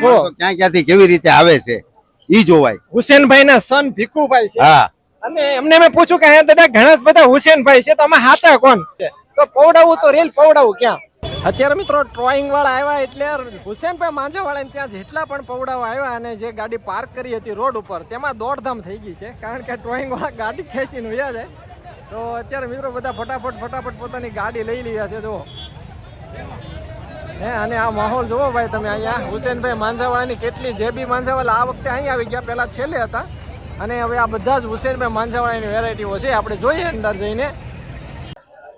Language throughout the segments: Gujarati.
જો ક્યાં ક્યાંથી કેવી રીતે આવે છે ઈ જોવાય. હુસેનભાઈ ના સન ભીખુભાઈ છે. હા, અને એમને મેં પૂછ્યું કે અહીંયા દાદા ઘણા બધા હુસેનભાઈ છે, તો આમાં સાચા કોણ છે? તો પવડાવું તો રેલ પવડાવું ક્યાં? અત્યારે મિત્રો ડ્રોઈંગ વાળા આવ્યા એટલે હુસેનભાઈ માંજાવાળા ત્યાં જેટલા પણ પવડાવા આવ્યા અને જે ગાડી પાર્ક કરી હતી રોડ ઉપર તેમાં દોડધામ થઈ ગઈ છે, કારણ કે ડ્રોઈંગ વાળા ગાડી ખેંચીને વયા જાય. તો અત્યારે મિત્રો બધા ફટાફટ પોતાની ગાડી લઈ લીધા છે. જો અને આ માહોલ જોવો ભાઈ તમે. અહીંયા હુસેનભાઈ માંજાવાળાની કેટલી જે બી માંજાવાળા આ વખતે અહીં આવી ગયા, પહેલા છેલ્લે હતા, અને હવે આ બધા જ હુસેનભાઈ માંજાવાળાની વેરાયટીઓ છે. આપણે જોઈએ અંદર જઈને.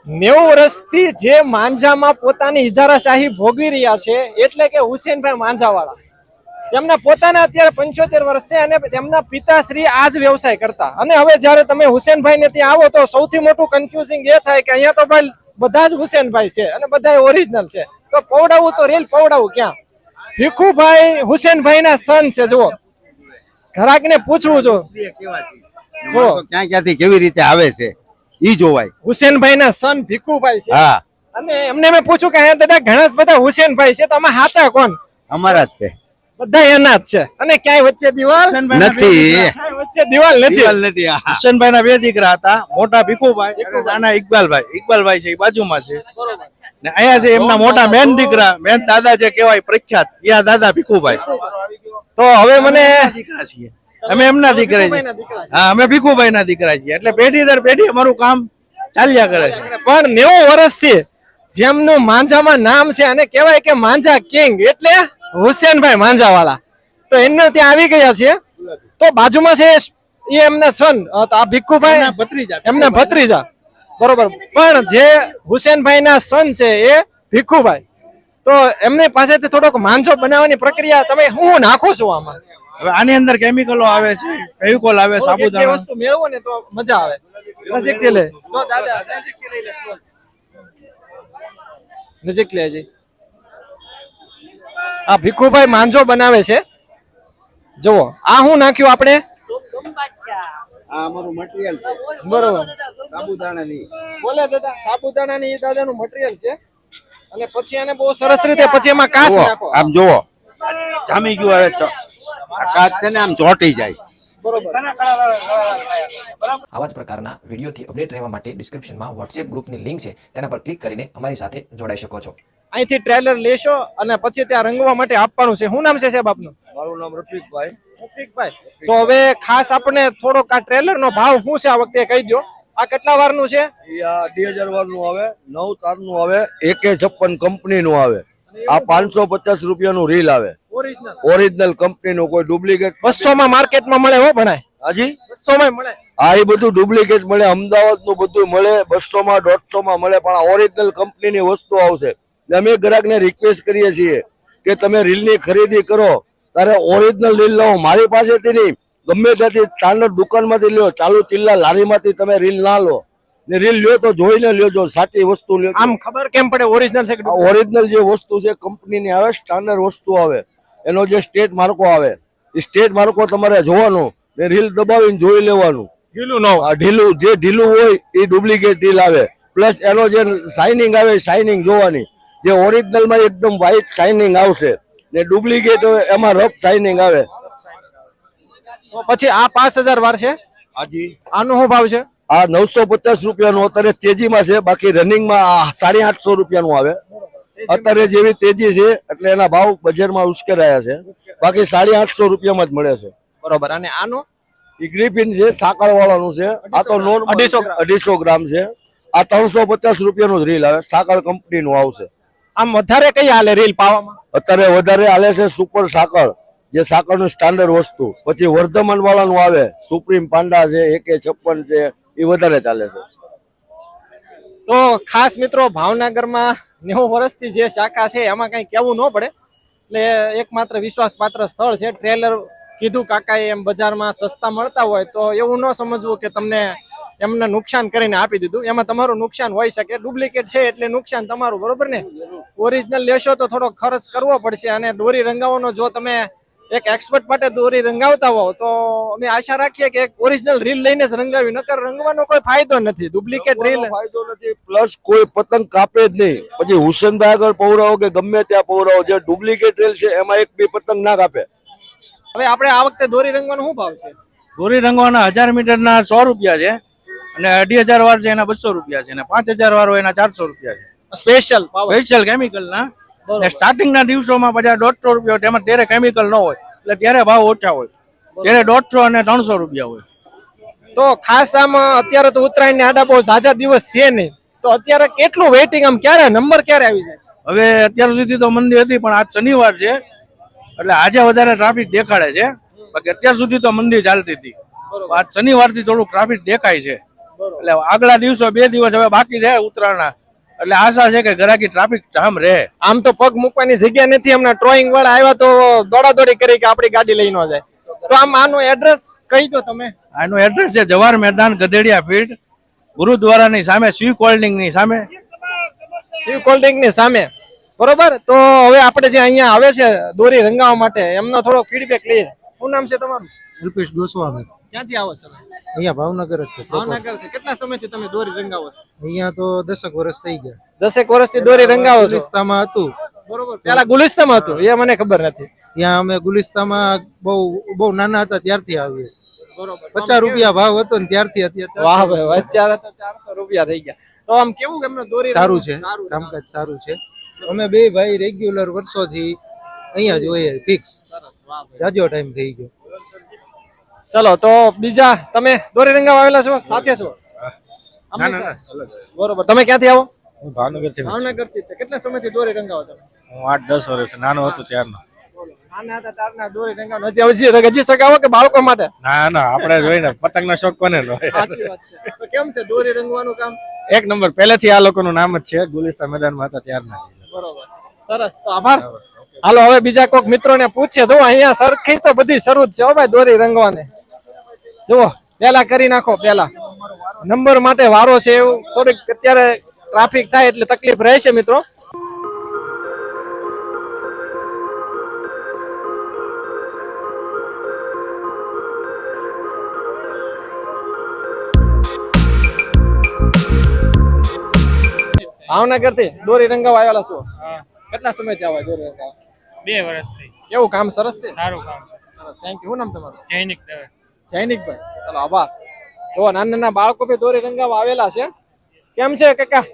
90 વર્ષથી જે માંજામાં પોતાની ઇજારાશાહી ભોગવી રહ્યા છે એટલે કે હુસેનભાઈ માંજાવાળા. તેમના પોતાના અત્યારે 75 વર્ષ છે અને તેમના પિતાશ્રી આ જ વ્યવસાય કરતા. અને હવે જ્યારે તમે હુસેનભાઈ ને ત્યાં આવો તો સૌથી મોટું કન્ફ્યુઝિંગ એ થાય કે અહીંયા તો ભાઈ બધા જ હુસેનભાઈ છે અને બધા ઓરિજિનલ છે, તો પવડાવું તો રેલ પવડાવું ક્યાં? ભીખુભાઈ હુસેનભાઈ ના સન છે. જુઓ, ઘરાક ને પૂછવું જો ક્યાં ક્યાંથી કેવી રીતે આવે છે ઈ જોવાય. હુસેનભાઈ ના સન ભીખુભાઈ છે. હા, અને એમને મેં પૂછ્યું કે અહીંયા દાદા ઘણા બધા હુસેનભાઈ છે, તો આમાં સાચા કોણ? અમારા જ છે. બધા એના જ છે. અને ક્યાંય વચ્ચે દિવાલ નથી. વચ્ચે દિવાલ નથી. હુસેનભાઈ ના 2 દીકરા હતા, મોટા ભીખુભાઈ, નાના ઇકબાલભાઈ છે, એ બાજુમાં છે. ને અહીંયા છે એમના મોટા મેન દીકરા, મેન દાદા જે કહેવાય પ્રખ્યાત, યા દાદા ભીખુભાઈ. તો હવે મને દીકરા છીએ અમે, એમના દીકરા છીએ. હા, અમે ભીખુભાઈ ના દીકરા છીએ. એટલે પેઢી દર પેઢી અમારું કામ ચાલ્યા કરે છે. પણ 90 વર્ષથી જેમનું માંજામાં નામ છે અને કહેવાય કે માંજા કિંગ એટલે હુસેનભાઈ માંજાવાળા, તો એમને ત્યાં આવી ગયા છે. તો બાજુમાં છે એ એમના સન, આ ભીખુભાઈ એમના ભત્રીજા, બરોબર. પણ જે હુસેનભાઈ ના સન છે એ ભીખુભાઈ, તો એમની પાસેથી થોડોક માંજો બનાવવાની પ્રક્રિયા તમે શું નાખો છો આમાં? હવે આની અંદર કેમિકલો આવે છે, ફેવિકોલ આવે, સાબુદાણા. વસ્તુ મેળવો ને તો મજા આવે. નજીકથી લે જો દાદા, નજીકથી લઈ લે, નજીક લેજે. આ ભીખુભાઈ માંજો બનાવે છે. જુઓ, આ શું નાખ્યું આપણે? આ અમારું મટીરીયલ છે. બરોબર. સાબુદાણાની. બોલે દાદા, સાબુદાણાની એ દાદાનું મટીરીયલ છે. અને પછી એને બહુ સરસ રીતે પછી એમાં કાચ નાખો. આમ જોવો, જામી ગયું. હવે આ કાચ છે ને આમ ચોંટી જાય. આવા જ પ્રકારના વિડીયોથી અપડેટ રહેવા માટે ડિસ્ક્રિપ્શનમાં વોટ્સએપ ગ્રુપની લિંક છે, તેના પર ક્લિક કરીને અમારી સાથે જોડાઈ શકો છો. અહીંથી ટ્રેલર લેશો અને પછી ત્યાં રંગવા માટે આપવાનું છે. શું નામ છે સાહેબ આપનું? મારું નામ રફીકભાઈ. રફીકભાઈ, તો હવે ખાસ આપણે થોડોક આ ટ્રેલર નો ભાવ શું છે આ વખતે કહી દો. આ કેટલા વારનું છે? આ 2000 વારનું આવે, 9 તારનું આવે, AK56 કંપનીનું આવે. આ 550 રૂપિયાનું રીલ આવે, ઓરિજિનલ કંપનીનું, કોઈ ડુપ્લિકેટ. 200 માં માર્કેટમાં મળે હો ભણાય. હાજી, 200 માં મળે. આ એ બધું ડુપ્લિકેટ મળે, અમદાવાદ નું બધું મળે, 200 માં 150 માં મળે, પણ આ ઓરિજિનલ કંપનીની વસ્તુ આવશે. અમે ગ્રાહકને રિક્વેસ્ટ કરીએ છીએ કે તમે રીલની ખરીદી કરો ત્યારે ઓરિજિનલ રીલ લાવો, મારી પાસેથી નહીં, ગમે ત્યાંથી સ્ટાન્ડર્ડ દુકાનમાંથી લ્યો, ચાલુ ચિલ્લા લારીમાંથી તમે રીલ ના લો. ને રીલ લ્યો તો જોઈને લ્યો, સાચી વસ્તુ લ્યો. આમ ખબર કેમ પડે ઓરિજિનલ છે? ઓરિજિનલ જે વસ્તુ છે કંપનીની આવે, સ્ટાન્ડર્ડ વસ્તુ આવે, એનો જે સ્ટેટ માર્કો આવે, એ સ્ટેટ માર્કો તમારે જોવાનું ને રીલ દબાવીને જોઈ લેવાનું. ઢીલું ન હોય. ઢીલું, જે ઢીલું હોય એ ડુપ્લિકેટ રીલ આવે. પ્લસ એનો જે શાઇનિંગ આવે, શાઇનિંગ જોવાની. જે ઓરિજિનલ માં એકદમ વ્હાઈટ શાઇનિંગ આવશે ને ડુપ્લિકેટ એમાં રફ શાઇનિંગ આવે. તો પછી આ 5000 વાર છે. હાજી, આનો શું ભાવ છે? આ 950 રૂપિયાનું અત્યારે તેજીમાં છે, બાકી રનિંગમાં 850 રૂપિયાનું આવે. અત્યારે જેવી તેજી છે એટલે એના ભાવ બજારમાં ઉશ્કેરાયા છે, બાકી 850 રૂપિયામાં જ મળે છે. બરોબર. અને આનો એ ગ્રીફિન છે, સાકર વાળાનું છે. આ તો નોર્મલ 250 ગ્રામ છે. આ 350 રૂપિયાનું જ રીલ આવે, સાકર કંપનીનું આવશે. આમ વધારે કઈ હાલે રીલ પાવામાં? અત્યારે વધારે હાલે છે સુપર સાકર, જે સાકરનું સ્ટાન્ડર્ડ વસ્તુ. પછી વર્ધમાન વાળાનું આવે, સુપ્રીમ પાંડા છે, AK56 છે, એ વધારે ચાલે છે. તો ખાસ મિત્રો, ભાવનગરમાં 90 વર્ષથી જે શાખા છે એમાં કઈ કેવું ન પડે, એટલે એકમાત્ર વિશ્વાસપાત્ર સ્થળ છે. ટ્રેલર કીધું કાકાએ એમ બજારમાં સસ્તા મળતા હોય તો એવું ન સમજવું કે તમને એમને નુકસાન કરીને આપી દીધું. એમાં તમારું નુકસાન હોઈ શકે. ડુપ્લિકેટ છે એટલે નુકસાન તમારું, બરોબર ને? ઓરિજિનલ લેશો તો થોડો ખર્ચ કરવો પડશે. અને દોરી રંગાવાનો જો તમે એક એક્સપર્ટ માટે દોરી રંગાવતા હોવ તો અમે આશા રાખીએ કે એક ઓરિજિનલ રીલ લઈને જ રંગાવી, નકર રંગવાનો કોઈ ફાયદો નથી. ડુપ્લિકેટ રીલ ફાયદો નથી, પ્લસ કોઈ પતંગ કાપે જ નહીં. પછી હુસેનભાઈ આગળ પૌરાવો કે ગમે ત્યાં પૌરાવો, જે ડુપ્લિકેટ રીલ છે એમાં એક બી પતંગ ના કાપે. હવે આપણે આ વખતે દોરી રંગવાનો શું ભાવ છે? દોરી રંગવાના 1000 મીટરના 100 રૂપિયા છે, અને 2500 વાર છે એના 200 રૂપિયા છે, અને 5000 વાર હોય એના 400 રૂપિયા છે. સ્પેશિયલ સ્પેશિયલ કેમિકલ ના. સ્ટાર્ટિંગ ના દિવસોમાં પછી 150 રૂપિયા, તેમાં ત્યારે કેમિકલ ન હોય એટલે ત્યારે ભાવ ઓછા હોય, ત્યારે 150 અને 300 રૂપિયા હોય. તો ખાસ આમ અત્યારે તો ઉત્તરાયણ ને આડા બહુ ઝાઝા દિવસ છે નહીં, તો અત્યારે કેટલું વેઇટિંગ, આમ ક્યારે નંબર ક્યારે આવી જાય? હવે અત્યાર સુધી તો મંદી હતી, પણ આજ શનિવાર છે એટલે આજે વધારે ટ્રાફિક દેખાડે છે. બાકી અત્યાર સુધી તો મંદી ચાલતી હતી, આજ શનિવારથી થોડું ટ્રાફિક દેખાય છે. એટલે આગલા દિવસો 2 દિવસ હવે બાકી છે ઉત્તરાયણના, એટલે આશા છે કે ગ્રાહકી ટ્રાફિક જામ રહે. આમ તો પગ મૂકવાની જગ્યા નથી, હમણાં ટ્રોઈંગ વાળા આવ્યા તો દોડાદોડી કરી કે આપણી ગાડી લઈ ન જાય. તો આમ આનું એડ્રેસ કહી દો તમે. આનું એડ્રેસ છે જવાહર મેદાન, ગધેડિયા ફીલ્ડ, ગુરુદ્વારાની સામે, શિવ કોલ્ડિંગ ની સામે. શિવ કોલ્ડિંગ ની સામે, બરોબર. તો હવે આપણે જે અહીંયા આવે છે દોરી રંગાવવા માટે, એમનો થોડો ફીડબેક લઈએ. શું નામ છે તમારું? અલ્પેશ ગોસ્વામી. ક્યાંથી આવો છો? અહીંયા ભાવનગર જ છે. ભાવનગરથી. કેટલા સમયથી તમે દોરી રંગાવો છો? અહીંયા તો 10 વર્ષ થઈ ગયા. 10 વર્ષથી દોરી રંગાવો છો? ગુલિસ્તામાં હતું. બરોબર. પેલા ગુલિસ્તામાં હતું એ મને ખબર નથી. ત્યાં અમે ગુલિસ્તામાં બહુ નાના હતા ત્યારથી આવીએ છીએ. બરોબર. 50 રૂપિયા ભાવ હતો ને ત્યારથી અત્યારે વાહ ભાઈ, અત્યારે તો 400 રૂપિયા થઈ ગયા. તો આમ કેવું કે એમને દોરી સારું છે, કામકાજ સારું છે. અમે બે ભાઈ રેગ્યુલર વર્ષોથી અહીંયા જ હોઈએ, ફિક્સ. જાજો ટાઈમ થઈ ગયો. ચલો તો બીજા તમે દોરી રંગાવા આવેલા છો? સાથે છો? બરોબર. તમે ક્યાંથી આવો? હું ભાવનગરથી છું. ભાવનગરથી. કેટલા સમયથી દોરી રંગાવો તમે? હું 8-10 વર્ષ નાનો હતો ત્યારનો. નાના હતા ત્યારના દોરી રંગાવો. હજી સગાવો કે બાળકો માટે? ના આપણે જોઈને પતંગનો શોખ કોને ન હોય. સાચી વાત છે. તો કેમ છે દોરી રંગવાનું કામ? એક નંબર, પહેલેથી આ લોકોનું નામ જ છે, ગુલિસ્તા મેદાનમાં હતા ત્યારના. બરોબર. સરસ. તો આભાર. હાલો હવે બીજા કોઈક મિત્રોને પૂછે. જો અહીંયા સરખી તો બધી શરૂ જ છે હો ભાઈ દોરી રંગવાની. જુઓ પેલા કરી નાખો, પેલા નંબર માટે વારો છે. એવું થોડીક અત્યારે ટ્રાફિક થાય એટલે તકલીફ રહેશે મિત્રો. ભાવનગર થી દોરી રંગાવા આવેલા છો? કેટલા સમયથી આવા દોરી રંગાવા? 2 વર્ષથી. કેવું કામ? સરસ છે. સારું કામ. Thank you. શું નામ તમારું? જૈનિક દવે. જૈનિકભાઈ. ચાલો આભાર. જો નાના બાળકો બી દોરી રંગાવા આવેલા છે. કેમ છે કાકા,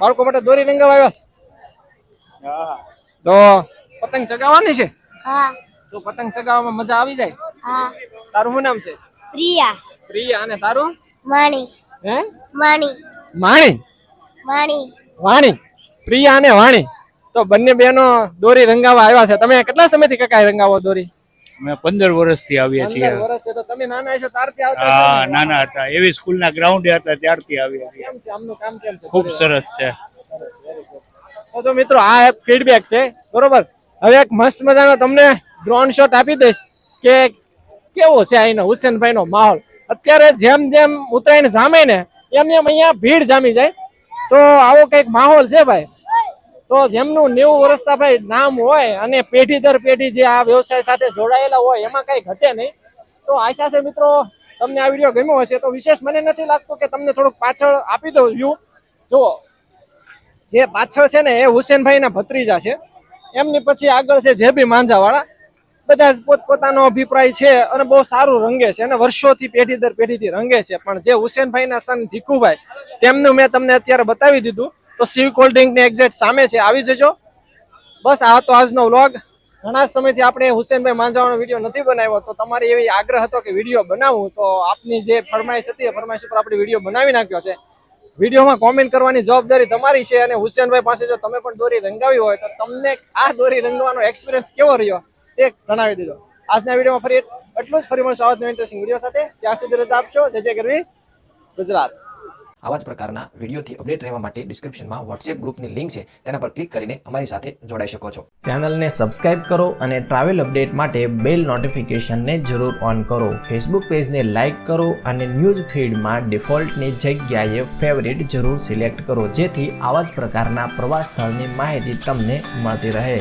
બાળકો માટે દોરી રંગાવા આવ્યા છે? તો પતંગ ચગાવવાની છે? હા. તો પતંગ ચગાવવામાં મજા આવી જાય? હા. તારું શું નામ છે? પ્રિયા. પ્રિયા. અને તારું? માણી. હે? માણી. માણી. માણી. વાણી. પ્રિયા અને વાણી. તો બંને બહેનો દોરી રંગાવા આવ્યા છે. તમે કેટલા સમયથી કાકા રંગાવો દોરી? અમે 15 વર્ષથી આવીએ છીએ. 15 વર્ષથી. તો તમે નાના છો ત્યારથી આવતા? હા, નાના હતા એવી સ્કૂલના ગ્રાઉન્ડે હતા ત્યારથી આવ્યા. કેમ છે આમનું કામ? કેમ છે? ખૂબ સરસ છે. તો મિત્રો આ એક ફીડબેક છે, બરોબર. હવે એક મસ્ત મજાનો તમને ડ્રોન શોટ આપી દઈશ કે કેવો છે અહીંનો હુસેનભાઈ નો માહોલ. અત્યારે જેમ જેમ ઉત્તરાયણ જામે ને એમ એમ અહીંયા ભીડ જામી જાય. તો આવો કઈક માહોલ છે ભાઈ. તો જેમનું 90 વર્ષના ભાઈ નામ હોય અને પેઢી દર પેઢી જે આ વ્યવસાય સાથે જોડાયેલા હોય એમાં કઈ ઘટે નહીં. તો આશા છે મિત્રો તમને આ વિડીયો ગમ્યો હશે. તો વિશેષ મને નથી લાગતું કે તમને થોડુંક પાછળ આપી દઉં વ્યૂ. જુઓ જે પાછળ છે ને એ હુસેનભાઈ ના ભત્રીજા છે. એમની પછી આગળ છે જેબી માંઝાવાળા. બધા જ પોતપોતાનો અભિપ્રાય છે અને બહુ સારું રંગે છે અને વર્ષોથી પેઢી દર પેઢીથી રંગે છે. પણ જે હુસેનભાઈ ના સન ભીખુભાઈ તેમનું મેં તમને અત્યારે બતાવી દીધું. તો શિવ કોલ્ડિંગ ની એક્ઝેક્ટ સામે છે, આવી જજો. બસ આ તો આજનો વ્લોગ. ઘણા સમયથી આપણે હુસેનભાઈ માંઝાવાનો વિડીયો નથી બનાવ્યો, તો તમારી એવી આગ્રહ હતો કે વિડીયો બનાવવું. તો આપની જે ફરમાઈશ હતી એ ફરમાઈશ ઉપર આપણે વિડીયો બનાવી નાખ્યો છે. વિડીયોમાં કોમેન્ટ કરવાની જવાબદારી તમારી છે. અને હુસેનભાઈ પાસે જો તમે પણ દોરી રંગાવી હોય તો તમને આ દોરી રંગવાનો એક્સપિરિયન્સ કેવો રહ્યો તે જણાવી દેજો. આજના વિડીયોમાં ફરી એટલું જ. ફરી મળશું આવા જ ઇન્ટરેસ્ટિંગ વિડીયો સાથે. ત્યાં સુધી રજા આપશો. જય ગરવી ગુજરાત. આવા જ પ્રકારના વિડીયોથી અપડેટ રહેવા માટે ડિસ્ક્રિપ્શનમાં વોટ્સએપ ગ્રુપની લિંક છે, તેના પર ક્લિક કરીને અમારી સાથે જોડાઈ શકો છો. ચેનલને સબસ્ક્રાઇબ કરો અને ટ્રાવેલ અપડેટ માટે બેલ નોટિફિકેશનને જરૂર ઓન કરો. ફેસબુક પેજને લાઇક કરો અને ન્યૂઝ ફીડમાં ડિફોલ્ટની જગ્યાએ ફેવરિટ જરૂર સિલેક્ટ કરો, જેથી આવા જ પ્રકારના પ્રવાસ સ્થળની માહિતી તમને મળતી રહે.